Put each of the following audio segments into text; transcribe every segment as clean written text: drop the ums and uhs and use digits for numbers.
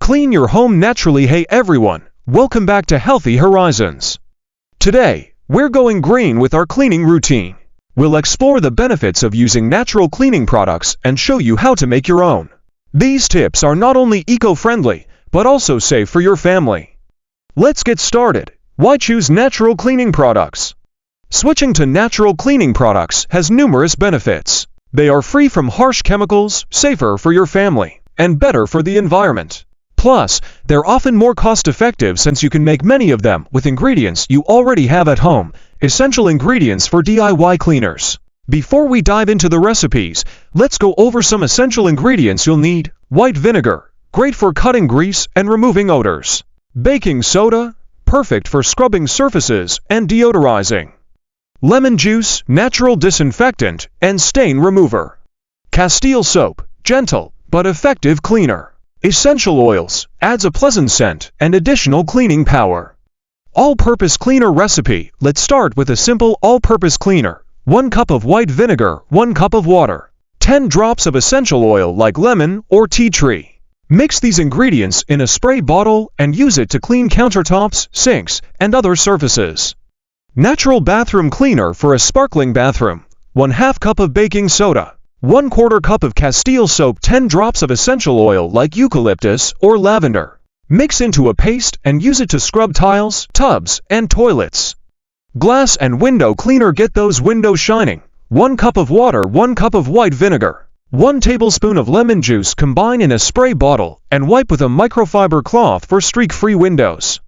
Clean your home naturally. Hey everyone, welcome back to Healthy Horizons. Today, we're going green with our cleaning routine. We'll explore the benefits of using natural cleaning products and show you how to make your own. These tips are not only eco-friendly, but also safe for your family. Let's get started. Why choose natural cleaning products? Switching to natural cleaning products has numerous benefits. They are free from harsh chemicals, safer for your family, and better for the environment. Plus, they're often more cost-effective since you can make many of them with ingredients you already have at home, essential ingredients for DIY cleaners. Before we dive into the recipes, let's go over some essential ingredients you'll need. White vinegar, great for cutting grease and removing odors. Baking soda, perfect for scrubbing surfaces and deodorizing. Lemon juice, natural disinfectant and stain remover. Castile soap, gentle but effective cleaner. Essential oils, adds a pleasant scent and additional cleaning power. All-purpose cleaner recipe. Let's start with a simple all-purpose cleaner. 1 cup of white vinegar, 1 cup of water. 10 drops of essential oil like lemon or tea tree. Mix these ingredients in a spray bottle and use it to clean countertops, sinks, and other surfaces. Natural bathroom cleaner for a sparkling bathroom. 1/2 cup of baking soda. 1/4 cup of Castile soap. 10 drops of essential oil like eucalyptus or lavender. Mix into a paste and use it to scrub tiles, tubs, and toilets. Glass and window cleaner. Get those windows shining. 1 cup of water. 1 cup of white vinegar. 1 tablespoon of lemon juice. Combine in a spray bottle and wipe with a microfiber cloth for streak-free windows.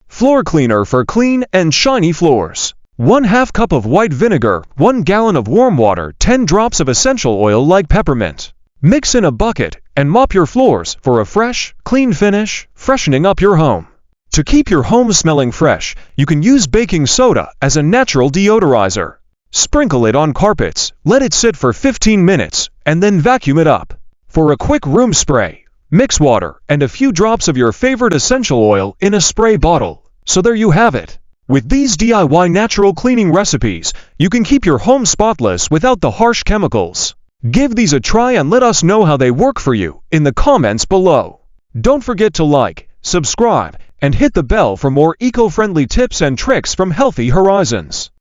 Floor cleaner for clean and shiny floors. 1/2 cup of white vinegar, 1 gallon of warm water, 10 drops of essential oil like peppermint. Mix in a bucket and mop your floors for a fresh, clean finish, freshening up your home. To keep your home smelling fresh, you can use baking soda as a natural deodorizer. Sprinkle it on carpets, let it sit for 15 minutes, and then vacuum it up. For a quick room spray, mix water and a few drops of your favorite essential oil in a spray bottle. So there you have it. With these DIY natural cleaning recipes, you can keep your home spotless without the harsh chemicals. Give these a try and let us know how they work for you in the comments below. Don't forget to like, subscribe, and hit the bell for more eco-friendly tips and tricks from Healthy Horizons.